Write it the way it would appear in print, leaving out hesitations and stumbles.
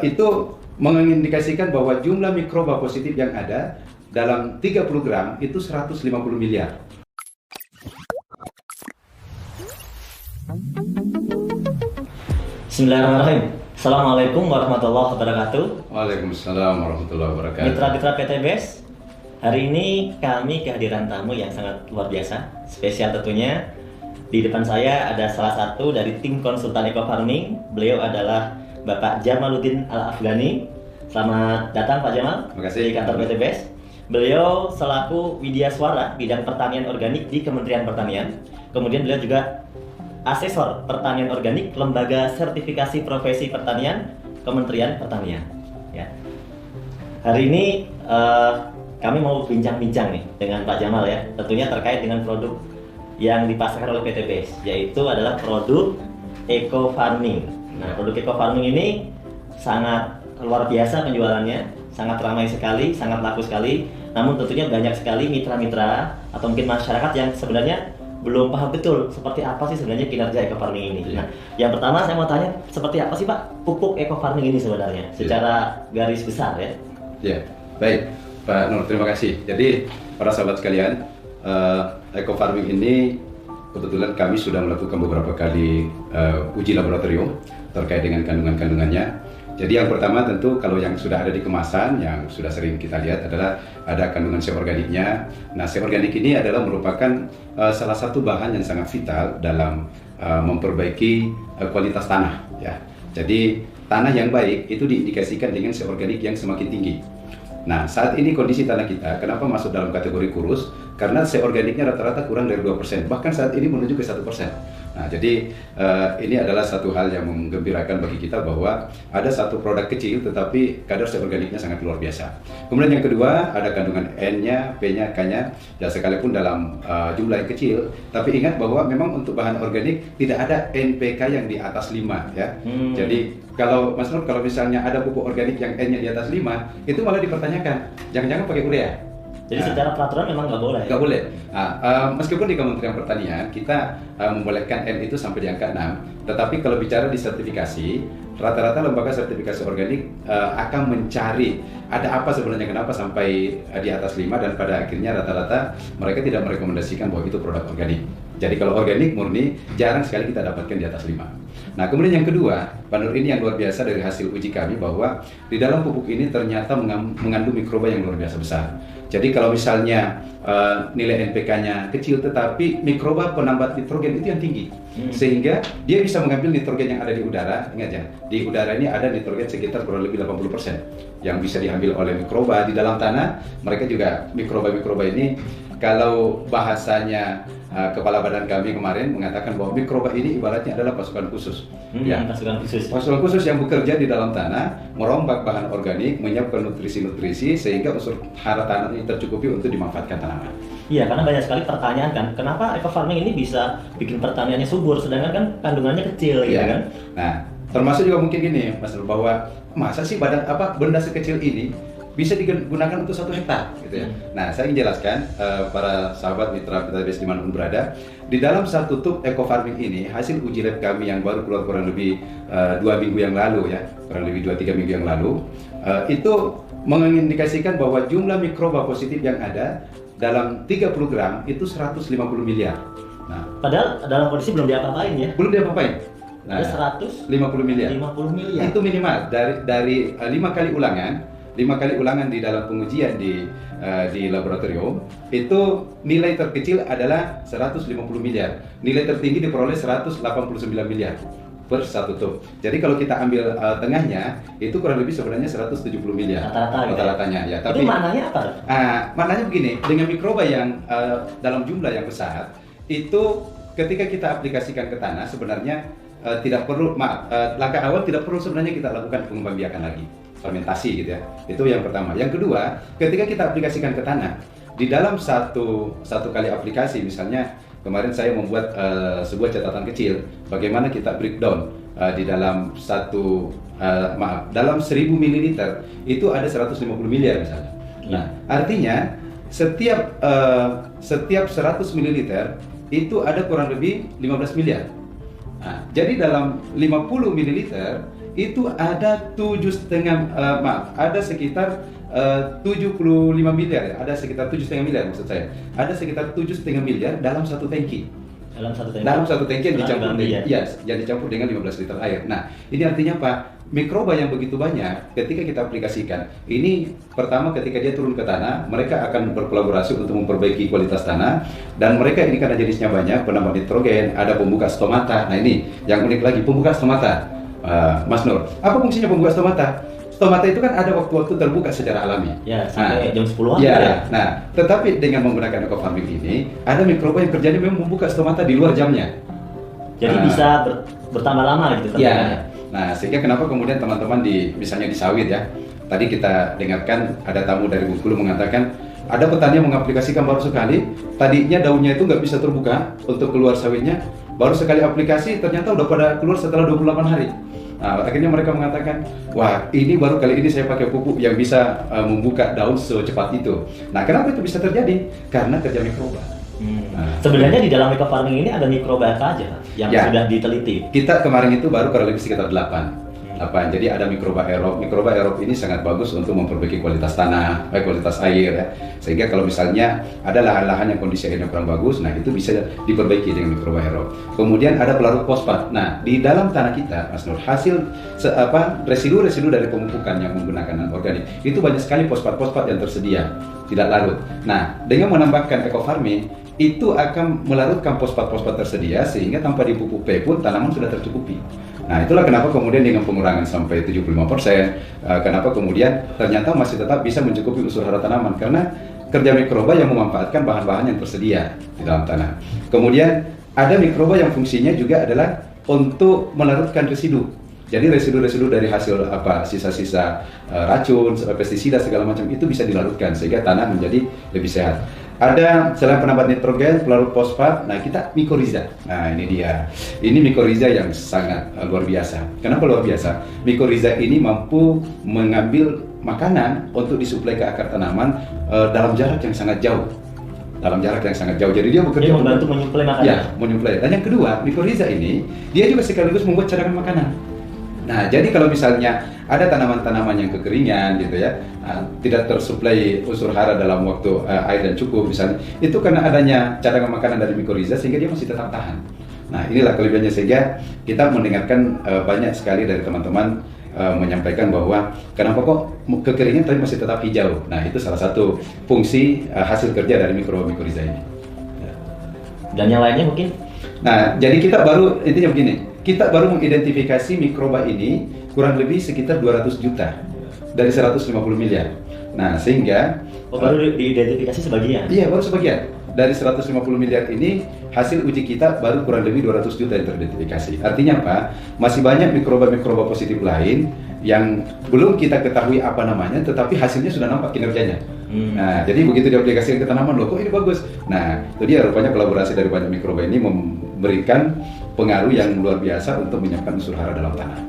Itu mengindikasikan bahwa jumlah mikroba positif yang ada dalam 30 gram itu 150 miliar. Bismillahirrahmanirrahim. Assalamualaikum warahmatullahi wabarakatuh. Waalaikumsalam warahmatullahi wabarakatuh. Mitra-mitra PTBS, hari ini kami kehadiran tamu yang sangat luar biasa, spesial tentunya. Di depan saya ada salah satu dari tim konsultan Eco Farming. Beliau adalah Bapak Jamaluddin Al-Afghani. Selamat datang Pak Jamal. Terima kasih. Di kantor PTBS. Beliau selaku Widya Suara bidang pertanian organik di Kementerian Pertanian. Kemudian beliau juga asesor pertanian organik Lembaga Sertifikasi Profesi Pertanian Kementerian Pertanian. Ya. Hari ini kami mau bincang-bincang nih dengan Pak Jamal ya, tentunya terkait dengan produk yang dipasarkan oleh PTBS, yaitu adalah produk Eco Farming. Nah, produk Eco Farming ini sangat luar biasa penjualannya, sangat ramai sekali, sangat laku sekali. Namun tentunya banyak sekali mitra-mitra atau mungkin masyarakat yang sebenarnya belum paham betul seperti apa sih sebenarnya kinerja Eco Farming ini. Nah, yang pertama saya mau tanya, seperti apa sih Pak pupuk Eco Farming ini sebenarnya secara garis besar ya? Ya, baik Pak Nur, terima kasih. Jadi para sahabat sekalian, Eco Farming ini kebetulan kami sudah melakukan beberapa kali uji laboratorium terkait dengan kandungan-kandungannya. Jadi yang pertama tentu kalau yang sudah ada di kemasan yang sudah sering kita lihat adalah ada kandungan C organiknya. Nah, C organik ini adalah merupakan salah satu bahan yang sangat vital dalam memperbaiki kualitas tanah ya. Jadi tanah yang baik itu diindikasikan dengan C organik yang semakin tinggi. Nah, saat ini kondisi tanah kita kenapa masuk dalam kategori kurus? Karena C organiknya rata-rata kurang dari 2%, bahkan saat ini menuju ke 1%. Nah, jadi ini adalah satu hal yang menggembirakan bagi kita bahwa ada satu produk kecil tetapi kadar C organiknya sangat luar biasa. Kemudian yang kedua ada kandungan N-nya, P-nya, K-nya, ya sekalipun dalam jumlah yang kecil, tapi ingat bahwa memang untuk bahan organik tidak ada NPK yang di atas 5 ya. Jadi kalau Mas Nur, kalau misalnya ada pupuk organik yang N-nya di atas 5, itu malah dipertanyakan, jangan-jangan pakai urea. Jadi secara peraturan memang nggak boleh. Nggak boleh. Meskipun di Kementerian Pertanian kita membolehkan N itu sampai di angka 6, tetapi kalau bicara di sertifikasi, rata-rata lembaga sertifikasi organik akan mencari ada apa sebenarnya kenapa sampai di atas 5, dan pada akhirnya rata-rata mereka tidak merekomendasikan bahwa itu produk organik. Jadi kalau organik murni jarang sekali kita dapatkan di atas 5. Nah, kemudian yang kedua, Pak Nur, ini yang luar biasa dari hasil uji kami bahwa di dalam pupuk ini ternyata mengandung mikroba yang luar biasa besar. Jadi kalau misalnya nilai NPK-nya kecil tetapi mikroba penambat nitrogen itu yang tinggi, sehingga dia bisa mengambil nitrogen yang ada di udara. Ingat ya, di udara ini ada nitrogen sekitar kurang lebih 80% yang bisa diambil oleh mikroba di dalam tanah. Mereka juga mikroba-mikroba ini, kalau bahasanya Kepala Badan kami kemarin mengatakan bahwa mikroba ini ibaratnya adalah pasukan khusus. Pasukan khusus yang bekerja di dalam tanah, merombak bahan organik, menyiapkan nutrisi-nutrisi sehingga unsur hara tanah ini tercukupi untuk dimanfaatkan tanaman. Iya, karena banyak sekali pertanyaan kan, kenapa Eco Farming ini bisa bikin pertaniannya subur sedangkan kan kandungannya kecil gitu kan? Nah, termasuk juga mungkin gini, Mas Nur, bahwa masa sih benda sekecil ini bisa digunakan untuk 1 hektar gitu ya. Nah, saya ingin jelaskan para sahabat mitra PTBS dimanapun berada, di dalam satu tub Eco Farming ini hasil uji lab kami yang baru keluar kurang lebih 2 minggu yang lalu ya, kurang lebih 2-3 minggu yang lalu, itu mengindikasikan bahwa jumlah mikroba positif yang ada dalam 30 gram itu 150 miliar. Nah, padahal dalam kondisi belum diapa-apain ya? Belum diapa-apain. Nah, ada 150 miliar. 50 miliar. Itu minimal dari 5 kali ulangan. 5 kali ulangan di dalam pengujian di laboratorium, itu nilai terkecil adalah 150 miliar. Nilai tertinggi diperoleh 189 miliar per satu tub. Jadi kalau kita ambil tengahnya, itu kurang lebih sebenarnya 170 miliar rata-ratanya ya. Tapi itu maknanya apa? Maknanya begini, dengan mikroba yang dalam jumlah yang besar, itu ketika kita aplikasikan ke tanah sebenarnya tidak perlu, langkah awal tidak perlu sebenarnya kita lakukan pengembangbiakan lagi, fermentasi gitu ya. Itu yang pertama. Yang kedua, ketika kita aplikasikan ke tanah, di dalam satu kali aplikasi, misalnya kemarin saya membuat sebuah catatan kecil bagaimana kita breakdown di dalam dalam 1000 ml itu ada 150 miliar misalnya. Nah, artinya setiap 100 ml itu ada kurang lebih 15 miliar. Nah, jadi dalam 50 ml itu ada 7,5 ada sekitar 75 miliar, ada sekitar 7,5 miliar maksud saya. Ada sekitar 7,5 miliar dalam satu tangki. Dalam satu tangki yang dicampur dengan, yang dicampur dengan 15 liter air. Nah, ini artinya Pak, mikroba yang begitu banyak ketika kita aplikasikan, ini pertama ketika dia turun ke tanah, mereka akan berkolaborasi untuk memperbaiki kualitas tanah, dan mereka ini karena jenisnya banyak, penambah nitrogen, ada pembuka stomata. Nah ini yang unik lagi, pembuka stomata. Mas Nur, apa fungsinya pembuka stomata? Stomata itu kan ada waktu-waktu terbuka secara alami. Ya, sampai jam 10-an. Ya, nah, tetapi dengan menggunakan eco-farming ini, ada mikroba yang kerjanya memang membuka stomata di luar jamnya. Jadi bisa bertambah lama gitu. Ya. Nah, sehingga kenapa kemudian teman-teman misalnya di sawit ya, tadi kita dengarkan ada tamu dari Bengkulu mengatakan, ada petani yang mengaplikasikan baru sekali, tadinya daunnya itu nggak bisa terbuka untuk keluar sawitnya, baru sekali aplikasi ternyata udah pada keluar setelah 28 hari. Nah, akhirnya mereka mengatakan, wah ini baru kali ini saya pakai pupuk yang bisa membuka daun secepat itu. Nah, kenapa itu bisa terjadi? Karena kerja mikroba. Nah, sebenarnya di dalam eco-farming ini ada mikroba apa aja yang sudah diteliti? Kita kemarin itu baru kurang lebih sekitar 8. Jadi ada mikroba aerob. Mikroba aerob ini sangat bagus untuk memperbaiki kualitas tanah, kualitas air ya. Sehingga kalau misalnya ada lahan-lahan yang kondisi airnya kurang bagus, nah itu bisa diperbaiki dengan mikroba aerob. Kemudian ada pelarut fosfat. Nah, di dalam tanah kita, Mas Nur, hasil residu-residu dari pemupukan yang menggunakan non-organik, itu banyak sekali fosfat-fosfat yang tersedia, tidak larut. Nah, dengan menambahkan eco-farming, itu akan melarutkan fosfat-fosfat tersedia sehingga tanpa dipupuk pun tanaman sudah tercukupi. Nah, itulah kenapa kemudian dengan pengurangan sampai 75%, kenapa kemudian ternyata masih tetap bisa mencukupi unsur hara tanaman karena kerja mikroba yang memanfaatkan bahan-bahan yang tersedia di dalam tanah. Kemudian ada mikroba yang fungsinya juga adalah untuk melarutkan residu. Jadi residu-residu dari hasil sisa-sisa racun, pestisida segala macam itu bisa dilarutkan sehingga tanah menjadi lebih sehat. Ada selain penambat nitrogen, pelarut fosfat, nah kita mikoriza. Nah ini dia, ini mikoriza yang sangat luar biasa. Kenapa luar biasa? Mikoriza ini mampu mengambil makanan untuk disuplai ke akar tanaman dalam jarak yang sangat jauh. Jadi dia bekerja membantu menyuplai makanan. Ya, menyuplai. Dan yang kedua, mikoriza ini dia juga sekaligus membuat cadangan makanan. Nah, jadi kalau misalnya ada tanaman-tanaman yang kekeringan gitu ya, tidak tersuplai unsur hara dalam waktu air dan cukup misalnya, itu karena adanya cadangan makanan dari mikoriza sehingga dia masih tetap tahan. Nah, inilah kelebihannya sehingga kita mendengarkan banyak sekali dari teman-teman menyampaikan bahwa kenapa kok kekeringan tapi masih tetap hijau. Nah, itu salah satu fungsi hasil kerja dari mikoriza ini. Dan yang lainnya mungkin? Nah, jadi kita baru intinya begini. Kita baru mengidentifikasi mikroba ini kurang lebih sekitar 200 juta dari 150 miliar. Nah, sehingga baru diidentifikasi sebagian? Iya, baru sebagian. Dari 150 miliar ini, hasil uji kita baru kurang lebih 200 juta yang teridentifikasi. Artinya apa? Masih banyak mikroba-mikroba positif lain yang belum kita ketahui apa namanya, tetapi hasilnya sudah nampak kinerjanya. Nah, jadi begitu diaplikasikan ke tanaman, loh kok ini bagus. Nah, itu dia rupanya kolaborasi dari banyak mikroba ini memberikan pengaruh yang luar biasa untuk menyiapkan unsur hara dalam tanah.